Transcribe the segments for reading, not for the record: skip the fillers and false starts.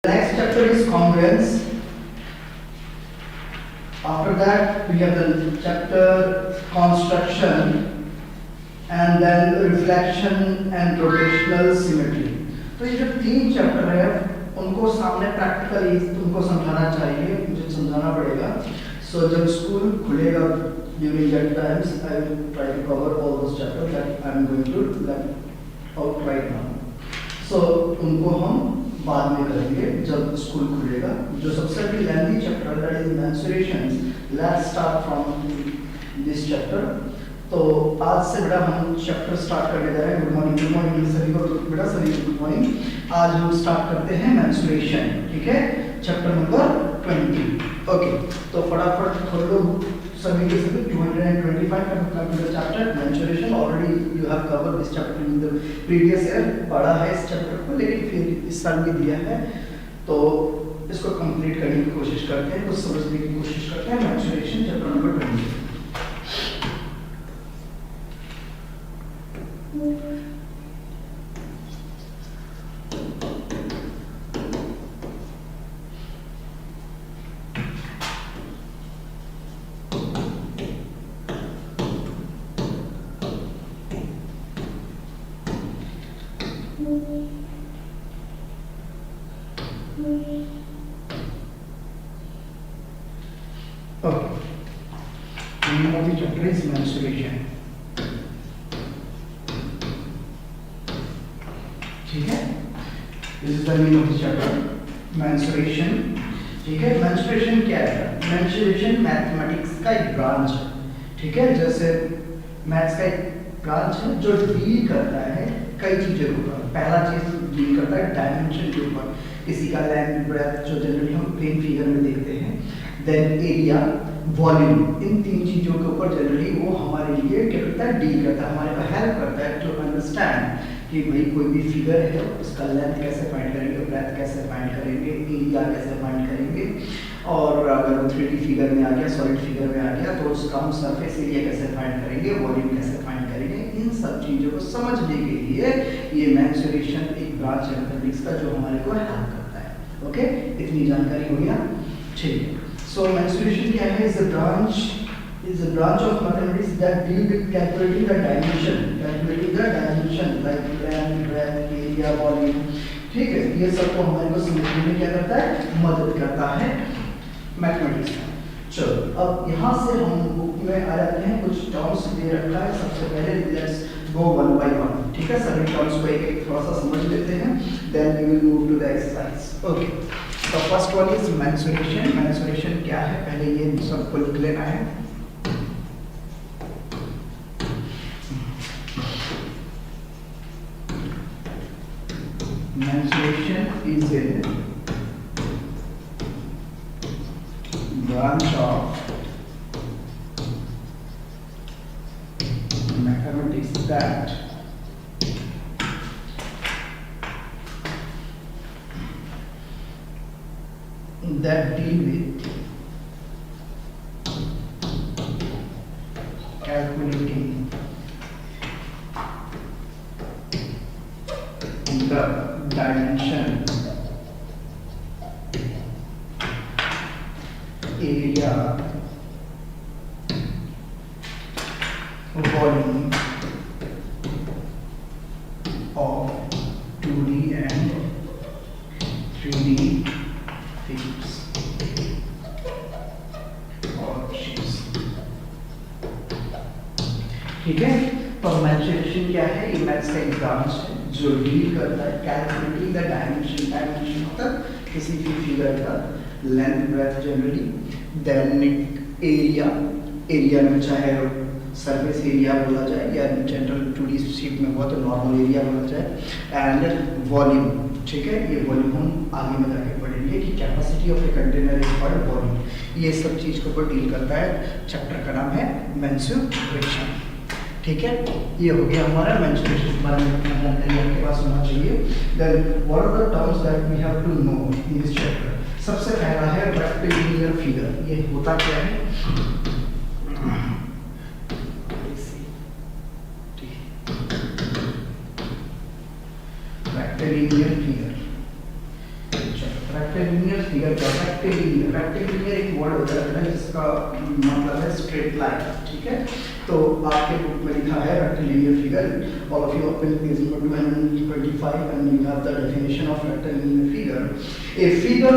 Next chapter is congruence. After that, we have the chapter construction and then reflection and rotational symmetry. तो ये जो तीन chapter है उनको सामने प्रैक्टिकली तुमको समझाना चाहिए, मुझे समझाना पड़ेगा. So जब स्कूल खुलेगा during that times I will try to cover all those chapters that I am going to learn out right now. So उनको हम बाद में करेंगे जब स्कूल खुलेगा. जो सबसे पहले lengthy chapter that is मेंस्ट्रुएशंस, let's start from this chapter. तो आज से बेटा हम चैप्टर स्टार्ट करने जा रहे हैं. गुड मॉर्निंग सभी को. बेटा सभी गुड मॉर्निंग. आज हम स्टार्ट करते हैं मेंस्ट्रुएशन. ठीक है, चैप्टर नंबर 20. ओके, तो फटाफट खोल लो सभी के सभी. 225 का chapter menstruation. Already you have covered this chapter in the previous year. पढ़ा है इस चैप्टर को, लेकिन फिर इस साल भी दिया है तो इसको कंप्लीट करने की कोशिश करते हैं, कुछ समझने की कोशिश करते हैं. Menstruation chapter number 20. Okay. Name of the chapter is menstruation. ठीक है, this is the name of the chapter, menstruation. ठीक है, menstruation क्या है? menstruation मैथमेटिक्स का एक ब्रांच है. ठीक है, जैसे मैथ्स का एक ब्रांच है जो डील करता है कई चीजों के ऊपर. पहला चीज डील करता है डायमेंशन के ऊपर, किसी का लेंथ ब्रेथ जो जनरली हम प्लेन फिगर में देखते हैं. देन एरिया, वॉल्यूम, इन तीन चीजों के ऊपर जनरली वो हमारे लिए क्या करता है, डील करता है, हमारे को हेल्प करता है टू अंडरस्टैंड कि भाई कोई भी फिगर है उसका लेंथ कैसे फाइंड करेंगे, ब्रेथ कैसे फाइंड करेंगे, एरिया कैसे फाइंड करेंगे, और अगर वो 3D फिगर में आ गया, सॉलिड फिगर में आ गया तो उसका हम सरफेस एरिया कैसे फाइंड करेंगे, वॉल्यूम कैसे फाइंड करेंगे. इन सब चीज़ों को समझने के लिए ये मेंस्ट्रुएशन एक ब्रांच है मैथमेटिक्स का जो हमारे को हेल्प करता है. ओके, इतनी जानकारी हो गया. ठीक है, सो मेंस्ट्रुएशन क्या है? Is a branch of mathematics that deal with calculating the dimension like length, breadth, area, volume. ठीक है, ये सब को हमारे को समझने में क्या करता है, मदद करता है मैथमेटिक्स में. चलो अब यहाँ से हम बुक में आ जाते हैं. कुछ टर्म्स दे रखा है. सबसे पहले let's go one by one. ठीक है, सभी टर्म्स को एक थोड़ा सा समझ लेते हैं, then we will move to the exercise. Okay, तो first one is menstruation. Menstruation क्या है, पहले ये सबको लिख लेना है. Menstruation is a branch of mathematics that deal with calculating the dimension, area, volume of 2D and 3D figures or shapes. ठीक है, तो मेंस्ट्रुएशन क्या है? ये मैथ्स का एक ब्रांच है जो डील करता है कैलकुलेटिंग द डायमेंशन. डायमेंशन मतलब किसी भी फिगर का length, breadth generally. Then area में चाहे सरफेस एरिया बोला जाए या जनरल 2D शीट में हुआ तो नॉर्मल एरिया बोला जाए. And volume. ठीक है, ये वॉल्यूम हम आगे में जाके पढ़ेंगे कि capacity of a container is called volume. ये सब चीज़ के ऊपर डील करता है. चैप्टर का नाम है मेंस्ट्रुएशन. ठीक है, ये हो गया हमारा मेंस्ट्रुएशन के बारे में जानकारी आपके पास होना चाहिए. Then what are the terms that we have to know in this chapter. सबसे पहला है रेक्टेंगुलर फिगर. ये होता क्या है? Rectangular figure. रेक्टेलिनियर फिगर क्या? रेक्टेलिनियर एक वर्ड होता है जिसका मतलब है स्ट्रेट लाइन, ठीक है। तो आपके बुक में लिखा है rectilinear figure. All of you open page number 225 and you have the definition of rectilinear figure. A figure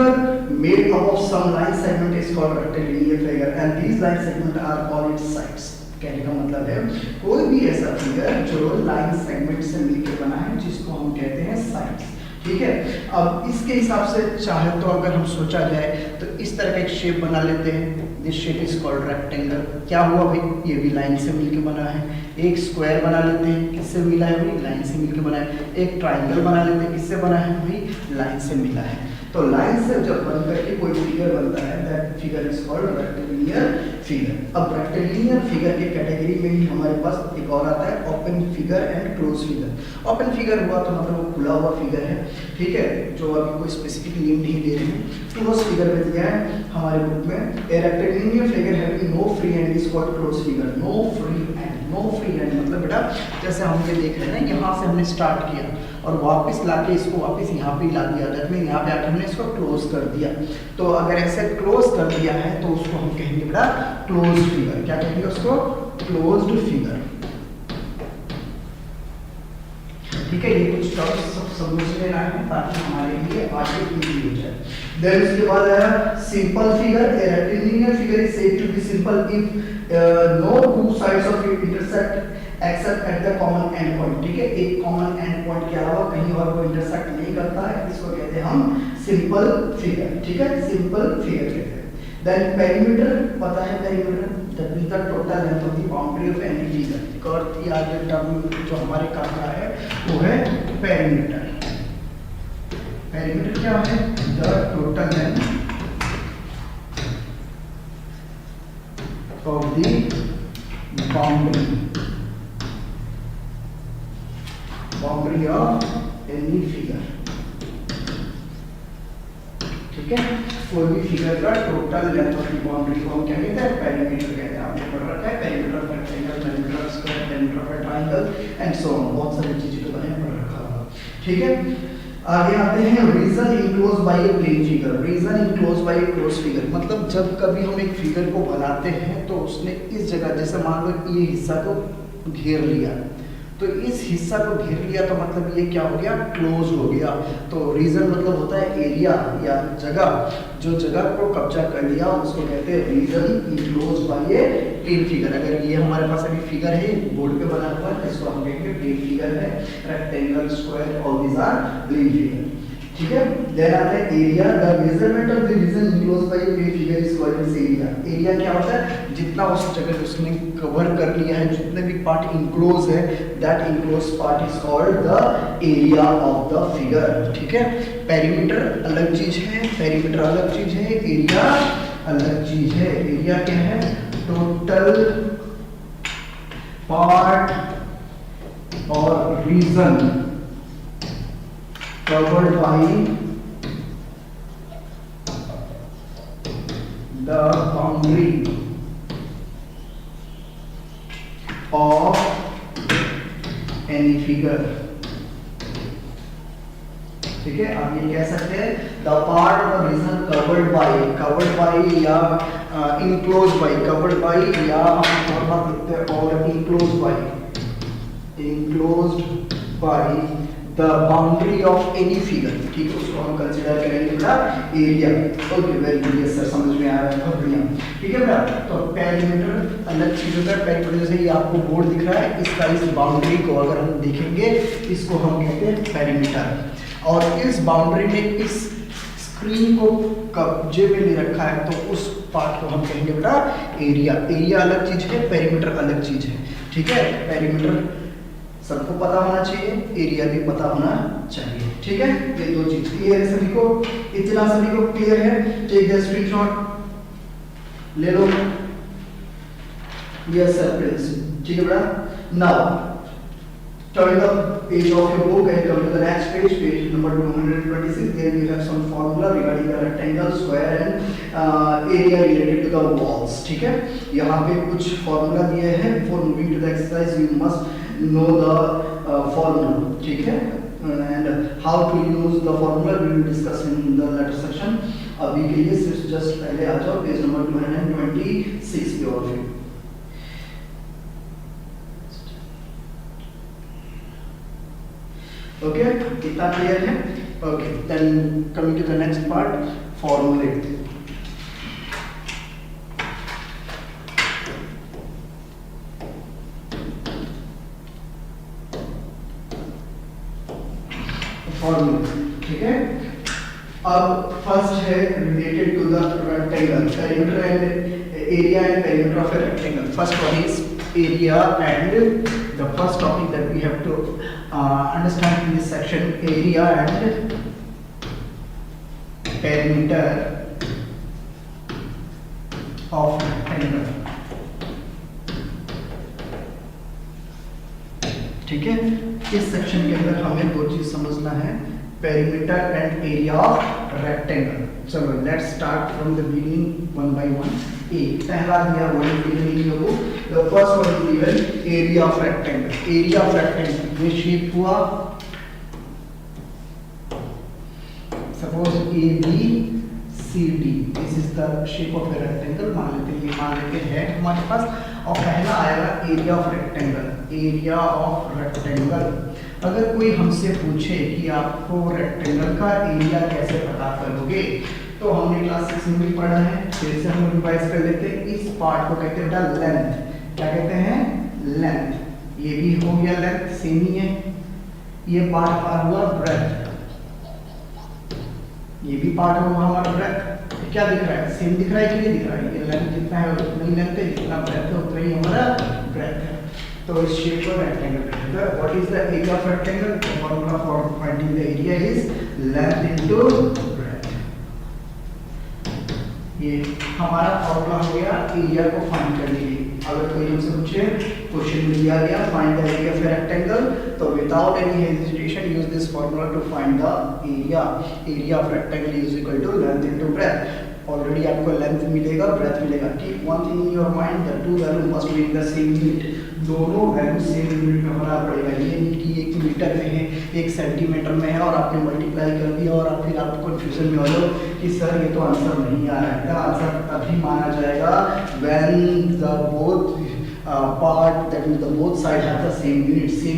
made up of some line segment is called rectilinear figure and these line segment are called its sides. कहने का मतलब है कोई भी ऐसा figure जो line segment से मिलकर बना है जिसको हम कहते हैं साइड्स, ठीक है। अब इसके हिसाब से चाहे तो अगर हम सोचा जाए तो इस तरह का एक शेप बना लेते हैं। This shape is called rectangle. क्या हुआ भाई? ये भी लाइन से मिलकर बना है। एक स्क्वायर बना लेते हैं, किससे मिला है भाई? लाइन से मिलकर बना है। एक ट्राइंगल बना लेते हैं, किससे बना है भाई? लाइन से मिला है। तो लाइन से जब बन करके कोई फिगर बनता है that figure is called rectilinear figure. अब रेक्टेलिनियर फिगर के कैटेगरी में ही हमारे पास एक और आता है open figure and close figure. Open figure हुआ तो मतलब वो खुला हुआ फिगर है, ठीक है, जो अभी कोई स्पेसिफिक नेम नहीं दे रहे हैं। क्लोज फिगर में दिया है हमारे बुक में, a rectilinear figure having no free end is called close figure. No free end, no free end मतलब बेटा जैसे हम ये देख रहे हैं ना, यहाँ से हमने स्टार्ट किया और वापस लाके इसको वापस यहाँ पे ला दिया, दैट मीन यहाँ पे आके हमने इसको क्लोज कर दिया। तो अगर ऐसे क्लोज कर दिया है तो उसको हम कहेंगे बेटा क्लोज फिगर। क्या कहेंगे उसको? क्लोज्ड फिगर, ठीक है। ये कुछ टर्म्स सब समझ लेना है ताकि हमारे लिए आगे इजी हो जाए। देन उसके बाद आया simple figure. A rectilinear figure is said to be simple if no two sides of it intersect except at the common end point, ठीक है। एक कॉमन एंड पॉइंट के अलावा कहीं और को इंटरसेक्ट नहीं करता है, इसको कहते हैं हम सिंपल फिगर, ठीक है। सिंपल फिगर कहते हैं। देन पेरीमीटर, पता है perimeter that is the total length of the boundary of any figure. एक और याद टर्म जो हमारे काम का है वो है पेरीमीटर। पेरीमीटर क्या है? The total length of the boundary of any figure, ठीक है। कोई भी फिगर का total length of the boundary को हम क्या कहते हैं? पेरीमीटर कहते हैं। आपने पढ़ रखा है perimeter of rectangle, perimeter of square, perimeter of triangle and so on. बहुत सारी चीजें तो मैंने पढ़ रखा होगा, ठीक है। आगे आते हैं region enclose by a plane figure. Region enclose by a close figure मतलब जब कभी हम एक फिगर को बनाते हैं तो उसने इस जगह, जैसे मान लो ये हिस्सा को घेर लिया, तो इस हिस्सा को घेर लिया तो मतलब ये क्या हो गया? क्लोज हो गया। तो रीजन मतलब होता है एरिया या जगह, जो जगह को कब्जा कर लिया उसको कहते हैं region enclose by a plane figure. अगर ये हमारे पास अभी फिगर है बोर्ड पे बना हुआ है, इसको हम कहेंगे प्लेन फिगर है। Rectangle, square, all these are plane figure, ठीक है। देन आता है area. The measurement of the region enclose by a plane figure is called as area. Area क्या होता है? जितना उस जगह उसने कवर कर लिया है, जितने भी पार्ट इनक्लोज है, that enclose part is called the area of the figure, ठीक है। पेरीमीटर अलग चीज है, पेरीमीटर अलग चीज है, एरिया अलग चीज है। एरिया क्या है? टोटल पार्ट और reason covered by the boundary of any figure, ठीक है। आप ये कह सकते हैं द पार्ट और रीजन कवर्ड बाय या इनक्लोज बाय, कवर्ड बाय या हम फॉर्मूला लिखते हैं और enclosed by the boundary of any figure, ठीक है। उसको हम कंसीडर करेंगे बेटा area. Okay, very good, yes sir, समझ में आ रहा है, बहुत बढ़िया, ठीक है बेटा। तो पेरीमीटर अलग चीज होता है। पेरीमीटर जैसे ये आपको बोर्ड दिख रहा है, इसका इस बाउंड्री को अगर हम देखेंगे इसको हम कहते हैं पेरीमीटर। और इस बाउंड्री में इस स्क्रीन को कब्जे में ले रखा है तो उस पार्ट को हम कहेंगे बेटा एरिया। एरिया अलग चीज है, पेरीमीटर अलग चीज है, ठीक है। पेरीमीटर सबको पता होना चाहिए, एरिया भी पता होना चाहिए, ठीक है। ये दो चीज क्लियर है सभी को? इतना सभी को क्लियर है? टेक द स्क्रीनशॉट ले लो। यस सर प्लीज, ठीक है बेटा। Now turn the page of your book and come to the next page, page number 226. There you have some formula regarding the rectangle, square and area related to the walls, ठीक है। यहाँ पे कुछ formula दिए हैं। Before moving to the exercise, you must know the formula, ठीक है। and how to use the formula we will discuss in the later section. अभी के लिए सिर्फ जस्ट पहले आ जाओ पेज नंबर 226 पे और फिर ओके कितना क्लियर है? Okay then coming to the next part, फॉर्मूले। ठीक है, अब फर्स्ट है related to the rectangle, perimeter and area and perimeter of a rectangle. First one is area and the first topic that we have to understand in this section, area and perimeter of rectangle. ठीक है, इस section के अंदर हमें दो चीज समझना है, perimeter and area of rectangle. चलो let's start from the beginning one by one. पहला दिया हुआ है को, the first one is given area of rectangle. Area of rectangle ये शेप हुआ, suppose A B C D, this is the shape of a rectangle. मान लेते हैं हमारे पास, और पहला आएगा area of rectangle. Area of rectangle, अगर कोई हमसे पूछे कि आपको रेक्टेंगल का एरिया कैसे पता करोगे, तो हमने क्लास 6 में भी पढ़ा है, फिर से हम रिवाइज कर लेते हैं। इस पार्ट को कहते हैं लेंथ। क्या कहते हैं? लेंथ। ये भी हो गया लेंथ, सेम ही है। ये पार्ट हमारा हुआ ब्रेथ, ये भी पार्ट होगा हमारा ब्रेथ। क्या दिख रहा है? सेम दिख रहा है कि नहीं दिख रहा है? ये लेंथ जितना है उतना ही लेंथ है, जितना ब्रेथ है उतना ही हमारा ब्रेथ है। तो इस शेप को रेक्टेंगल कहते हैं। What is the area of rectangle? The formula for finding the area is length into breath. ये हमारा फॉर्मूला हो गया एरिया को फाइंड करने के लिए। अगर कोई हमसे पूछे, क्वेश्चन में दिया गया find the area of rectangle, तो without any hesitation use this formula to find the area. Area of rectangle is equal to length into breadth. Already आपको लेंथ मिलेगा, ब्रेथ मिलेगा। Keep one thing in your mind, the two value must be in the same unit. दोनों value same unit में होना पड़ेगा। ये नहीं कि एक मीटर में है, एक सेंटीमीटर में है और आपने मल्टीप्लाई कर दिया और आप फिर आप कंफ्यूजन में हो जाओ कि सर ये तो आंसर नहीं आ रहा है। आंसर तभी माना जाएगा when the both part that means the both side have the same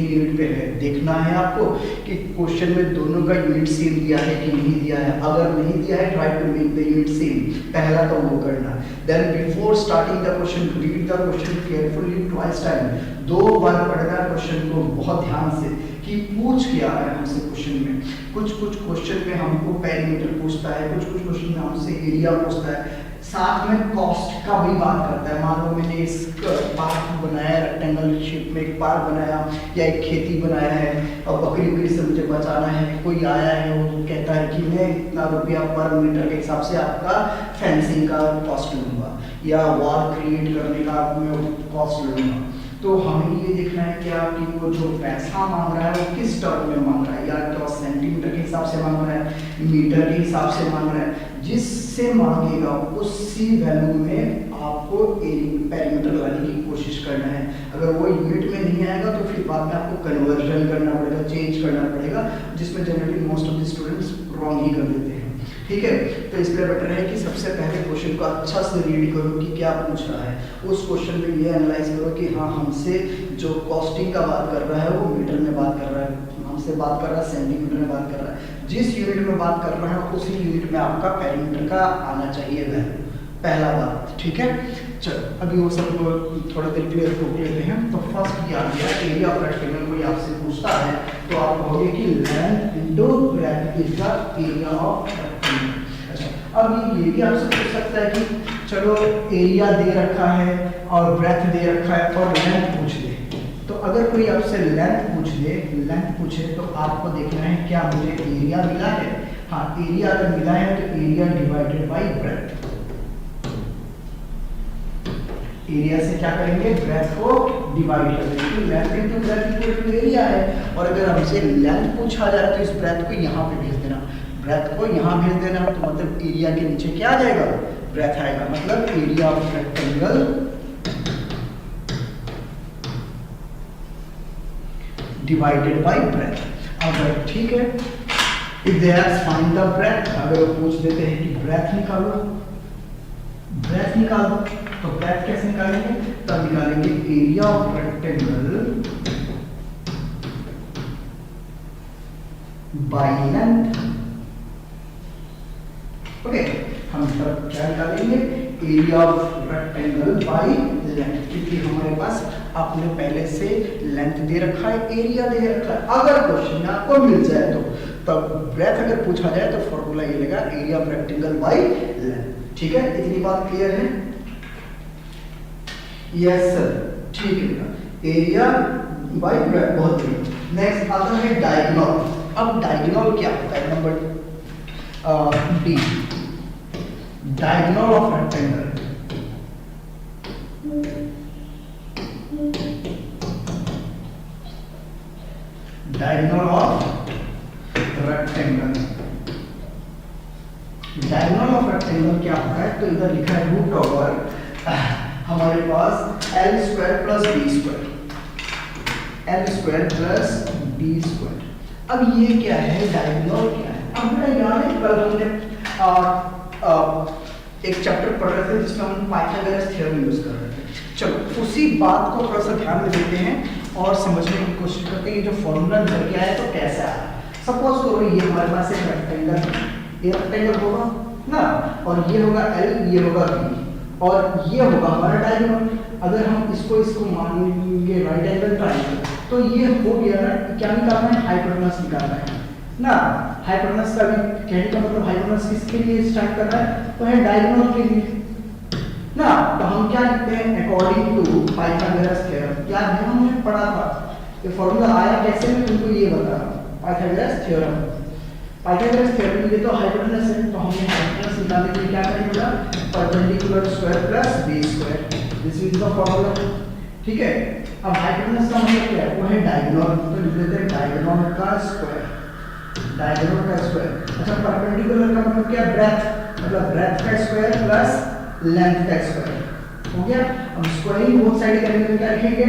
unit पे है। देखना है आपको कि क्वेश्चन में दोनों का यूनिट सेम दिया है कि नहीं दिया है। अगर नहीं दिया है, try to make the unit same. पहला तो वो करना। Then before starting the question, read the question carefully twice time. 2 बार पढ़ना क्वेश्चन को बहुत ध्यान से कि पूछ क्या है हमसे क्वेश्चन में। कुछ क्वेश्चन में हमको पेरीमीटर पूछता है, कुछ क्वेश्चन में हमसे एरिया पूछता है, साथ में कॉस्ट का भी बात करता है। मान लो मैंने इस पार्क बनाया, रेक्टेंगल शेप में एक पार्क बनाया या एक खेती बनाया है और बकरी से मुझे बचाना है। कोई आया है, वो कहता है कि मैं इतना रुपया पर मीटर के हिसाब से आपका फेंसिंग का कॉस्ट लूँगा या वॉल क्रिएट करने का मैं कॉस्ट लूँगा। तो हमें ये देखना है क्या कि वो जो पैसा मांग रहा है वो किस टर्म में मांग रहा है, या तो सेंटीमीटर के हिसाब से मांग रहा है, मीटर के हिसाब से मांग रहा है। जिससे मांगेगा उसी वैल्यू में आपको पेरीमीटर लाने की कोशिश करना है। अगर वो यूनिट में नहीं आएगा तो फिर बाद में आपको कन्वर्जन करना पड़ेगा, चेंज करना पड़ेगा, जिसमें generally most of the students wrong ही कर देते हैं। ठीक है, तो इसलिए बेटर है कि सबसे पहले क्वेश्चन को अच्छा से रीड करो कि क्या पूछ रहा है। उस क्वेश्चन में ये एनालाइज करो कि हाँ, हमसे जो कॉस्टिंग का बात कर रहा है वो मीटर में बात कर रहा है, हमसे बात कर रहा है सेंटीमीटर में बात कर रहा है। जिस यूनिट में बात कर रहा है उसी यूनिट में आपका पेरीमीटर का आना चाहिए वैल्यू, पहला बात। ठीक है, चलो अभी वो सब थोड़ा देर के लिए रोक लेते हैं। तो फर्स्ट क्या आ गया, एरिया ऑफ रेक्टेंगल कोई आपसे पूछता है तो आप कहोगे कि length into breath is the area of rectangle. अच्छा, अब ये भी आपसे पूछ सकता है कि चलो एरिया दे रखा है और ब्रेथ दे रखा है और लेंथ पूछ दे। तो अगर कोई आपसे लेंथ पूछे तो आपको देखना है क्या मुझे एरिया मिला है। हाँ, एरिया अगर मिला है तो area divided by breadth. Area से क्या करेंगे, ब्रेथ को डिवाइड कर देंगे। Length into breadth equal to area है। और अगर हमसे लेंथ पूछा जा रहा है तो इस ब्रेथ को यहाँ पे भेज देना, ब्रेथ को यहाँ भेज देना, तो मतलब एरिया के नीचे क्या आ जाएगा, ब्रेथ आएगा। मतलब area of rectangle divided by breadth. अगर ठीक है, if they ask find the breadth, अगर वो पूछ देते हैं कि ब्रेथ निकालो, ब्रेथ निकाल दो, तो ब्रेथ कैसे निकालेंगे? तब निकालेंगे area of rectangle by length. Okay, हम तब क्या निकालेंगे? Area of rectangle by length, क्योंकि हमारे पास आपने पहले से लेंथ दे रखा है, एरिया दे रखा है। अगर क्वेश्चन में आपको मिल जाए तो तब ब्रेथ अगर पूछा जाए तो फॉर्मूला ये लगेगा area of rectangle by length. ठीक है, इतनी बात क्लियर है? यस सर, ठीक है, एरिया बाय ब्रेथ, बहुत बढ़िया। नेक्स्ट आता है डायगोनल। अब डायगोनल क्या होता है? Number D, diagonal of rectangle. Diagonal of rectangle, diagonal of rectangle क्या होता है? तो इधर लिखा है रूट ओवर हमारे पास L square plus B square, L square plus B square. अब ये क्या है? डायगोनल क्या है? अब मेरा याद है कल हमने एक चैप्टर पढ़ रहे थे जिसमें हम पाइथागोरस थ्योरम यूज कर रहे थे। चलो उसी बात को थोड़ा सा ध्यान में देते हैं और समझने की कोशिश करते हैं। ये जो फॉर्मूला निकल के आया तो कैसा आया? सपोज करो ये हमारे पास एक रेक्टेंगल है, ये रेक्टेंगल होगा ना, और ये होगा एल, ये होगा बी, और ये होगा हमारा डायगोनल। अगर हम इसको मानेंगे राइट एंगल ट्रायंगल, तो ये हो गया ना। क्या निकालना है? हाइपोटेनस निकालना है ना। हाइपोटेनस का भी कहने का मतलब हाइपोटेनस किसके लिए स्टार्ट कर रहा है? तो है डायगोनल के लिए ना। तो हम क्या लिखते हैं? According to Pythagoras theorem. क्या है? हमने पढ़ा था ये फॉर्मूला आया कैसे, मैं तुमको ये बता रहा हूं। पाइथागोरस थ्योरम, पाइथागोरस थ्योरम में तो हाइपोटेनस है, तो हमने हाइपोटेनस निकालने के लिए क्या करेंगे? Perpendicular square plus B square, this is the formula. ठीक है, अब हाइपोटेनस का मतलब क्या है? वो है डायगोनल, तो लिख देते हैं डायगोनल का स्क्वायर, डायगोनल का स्क्वायर। अच्छा, परपेंडिकुलर का मतलब क्या? ब्रेथ, मतलब ब्रेथ का स्क्वायर प्लस लेंथ का स्क्वायर हो गया। अब स्क्वायरिंग बोथ साइड करेंगे तो क्या लिखेंगे?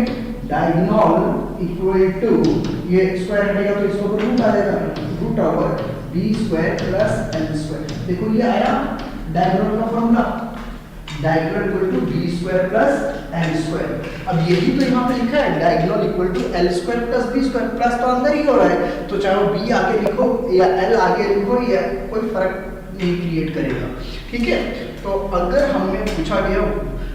डायगोनल इक्वल टू, ये स्क्वायर हटेगा तो इसको रूट आ जाएगा, root over B square plus L square. देखो ये आया डायगोनल का formula, diagonal equal to B square plus L square. अब यही तो यहाँ पे लिखा है diagonal equal to L square plus B square, plus तो अंदर ही हो रहा है, तो चाहे बी आगे लिखो या एल आगे लिखो, या कोई फर्क नहीं क्रिएट करेगा। ठीक है, तो अगर हमें पूछा गया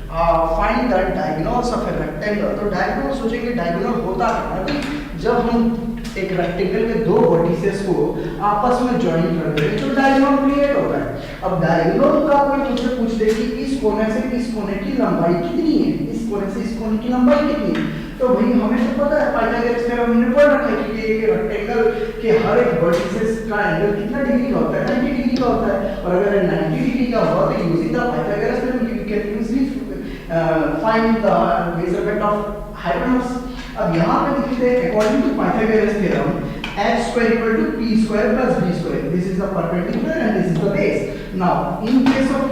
find the diagonals of a rectangle, तो डायगोनल सोचेंगे डायगोनल होता है भाई जब हम एक रेक्टेंगल के दो वर्टिसेस को आपस में ज्वाइन कर देते हैं तो डायगोनल क्रिएट होता है। अब डायगोनल का कोई मुझसे पूछ दे कि इस कोने से इस कोने की लंबाई कितनी है, इस कोने से इस कोने की लंबाई कितनी है, तो भाई हमें तो पता है पाइथागोरस थ्योरम हमने पढ़ रखा है कि एक रेक्टेंगल के हर एक वर्टिसेस का एंगल कितना डिग्री का होता है? 90 डिग्री का होता है। और अगर 90 डिग्री का हुआ तो using the Pythagoras theorem you can usually find the measurement of hypotenuse. अब यहाँ पे लिखते हैं according to Pythagoras theorem h square equal to p square plus b square, this is the perpendicular and this is the base. Now in case of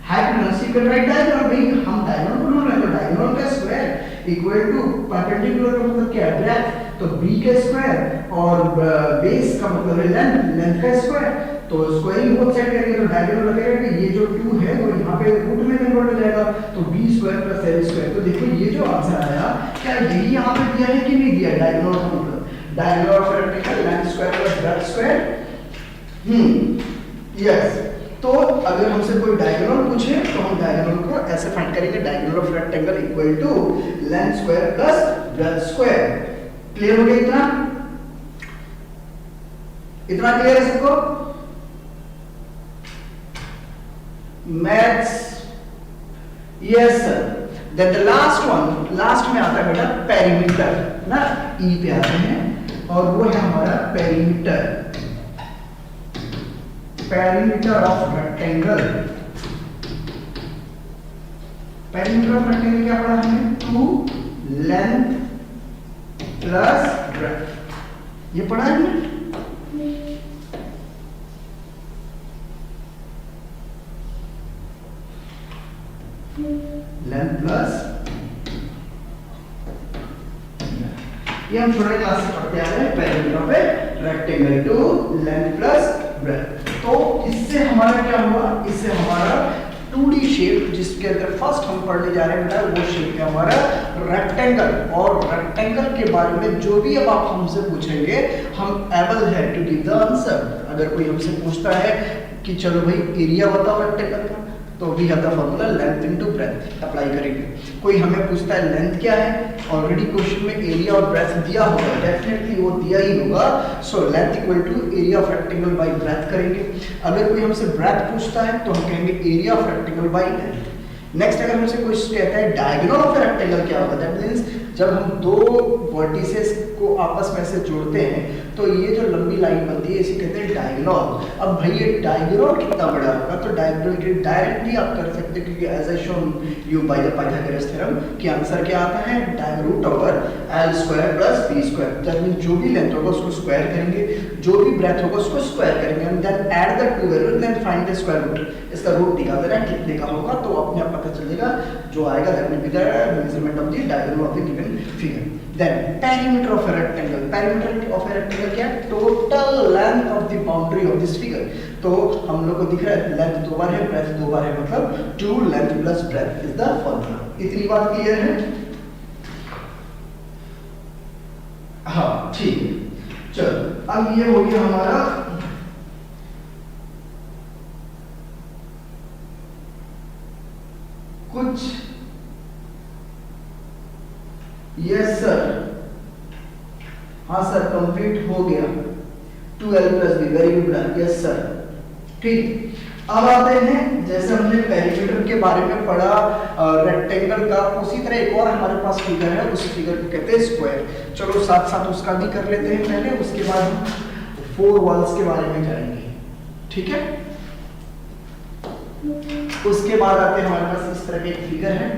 hypotenuse you can write diagonal, भाई हम diagonal को ढूंढ रहे हैं तो diagonal का square equal to perpendicular का मतलब क्या है? breadth, तो b का square और base का मतलब है length का square, तो स्क्वायरिंग बोथ साइड करेंगे तो डायगोनल लगेगा कि ये जो 2 है वो यहाँ पे रूट में कन्वर्ट हो जाएगा, तो b square plus l square. तो देखो ये जो आंसर आया क्या यही यहाँ पे दिया है कि नहीं दिया? डायगोनल का मतलब diagonal of rectangle length square plus breadth square. Yes, तो अगर हमसे कोई डायगोनल पूछे तो हम डायगोनल को ऐसे फाइंड करेंगे, diagonal of rectangle equal to length square plus breadth square. Clear हो गया? इतना क्लियर है सबको? Maths, yes sir. Then the last one, last में आता है बेटा पेरीमीटर ना, ई पे आते हैं और वो है हमारा perimeter, perimeter of rectangle. Perimeter of rectangle क्या पढ़ा हमने? 2 लेंथ प्लस ब्रेड्थ, ये पढ़ा है हमने। लेंथ प्लस ये हम छोटे क्लास से पढ़ते आ रहे हैं, perimeter of a rectangle two length plus breadth. तो इससे हमारा क्या हुआ, इससे हमारा 2D शेप जिसके अंदर फर्स्ट हम पढ़ने जा रहे हैं बेटा वो शेप है हमारा रेक्टेंगल। और रेक्टेंगल के बारे में जो भी अब आप हमसे पूछेंगे हम एबल है टू गिव द आंसर। अगर कोई हमसे पूछता है कि चलो भाई एरिया बताओ रेक्टेंगल का, तो we have the formula length into breadth apply करेंगे। कोई हमें पूछता है लेंथ क्या है, ऑलरेडी क्वेश्चन में एरिया और ब्रेथ दिया होगा, डेफिनेटली वो दिया ही होगा। So length equal to area of rectangle by breadth करेंगे। अगर कोई हमसे ब्रेथ पूछता है तो हम कहेंगे area of rectangle by length. Next अगर हमसे कोई कहता है डायगोनल ऑफ रेक्टेंगल क्या होगा, दैट मींस जब हम दो वर्टिसेस को आपस में से जोड़ते हैं तो ये जो लंबी लाइन बनती है इसे कहते हैं डायगोनल। अब भाई ये डायगोनल कितना बड़ा होगा, तो डायगोनल के डायरेक्टली आप कर सकते हैं क्योंकि as I shown you by the Pythagoras theorem कि आंसर क्या आता है root over L square plus B square. That means जो भी लेंथ होगा उसको स्क्वायर करेंगे, जो भी ब्रेथ होगा उसको स्क्वायर करेंगे and then add the two value then find the square root. इसका रूट निकाल देना है कितने का होगा तो अपने आप पता चलेगा जो आएगा that will be the measurement of the diagonal of the given figure. Then perimeter of a rectangle, perimeter of a rectangle क्या है, total length of the boundary of this figure। तो हम लोग को दिख रहा है लेंथ 2 बार है, ब्रेथ 2 बार है, मतलब 2 length plus breath is the formula. इतनी बात क्लियर है? हाँ ठीक है, चलो अब ये हो गया हमारा कुछ। यस सर, हाँ सर कंप्लीट हो गया 2l plus B, very good, yes sir ठीक। अब आते हैं जैसे हमने पेरीमीटर के बारे में पढ़ा रेक्टेंगल का, उसी तरह एक और हमारे पास फिगर है, उस फिगर को कहते हैं स्क्वायर। चलो साथ साथ उसका भी कर लेते हैं पहले, उसके बाद हम 4 वॉल्स के बारे में जाएंगे, ठीक है। उसके बाद आते हैं हमारे पास इस तरह की एक फिगर है,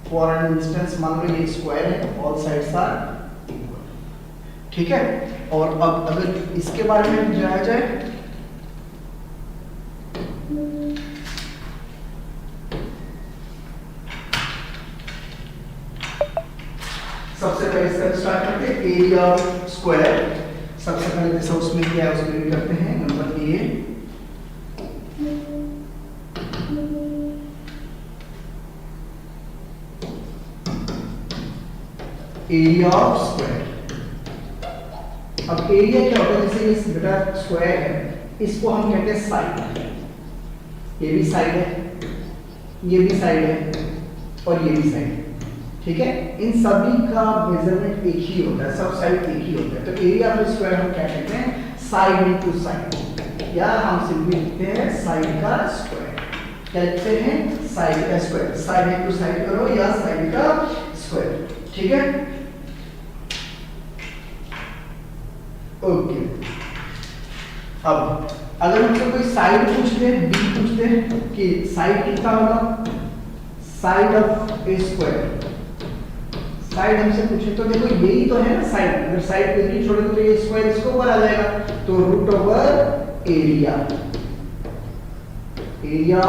फॉर एन इंस्टेंस मान लो ये स्क्वायर है, ऑल साइड्स आर इक्वल, ठीक है। और अब अगर इसके बारे में जाया जाए सबसे पहले इसका स्टार्ट करते हैं एरिया स्क्वायर। सबसे पहले जैसा उसमें क्या है उसमें भी करते हैं number A area of square. अब एरिया क्या होता है, जैसे ये बेटा स्क्वायर है, इसको हम कहते हैं साइड। ये भी साइड है, ये भी साइड है और ये भी साइड है, ठीक है। इन सभी का मेजरमेंट एक ही होता है, सब साइड एक ही होता है। तो एरिया ऑफ स्क्वायर हम क्या कहते हैं, साइड इनटू साइड, या हम सिंपली लिखते हैं साइड का स्क्वायर। क्या लिखते हैं, साइड का स्क्वायर। साइड इनटू साइड करो या साइड का स्क्वायर, ठीक है। ओके अब अगर हमसे कोई साइड पूछते हैं, बी पूछते हैं कि साइड कितना होगा, side of A square, side हमसे पूछे तो देखो यही तो है ना साइड, अगर साइड को नहीं छोड़े तो ये स्क्वायर इसके ऊपर आ जाएगा, तो रूट ओवर एरिया, एरिया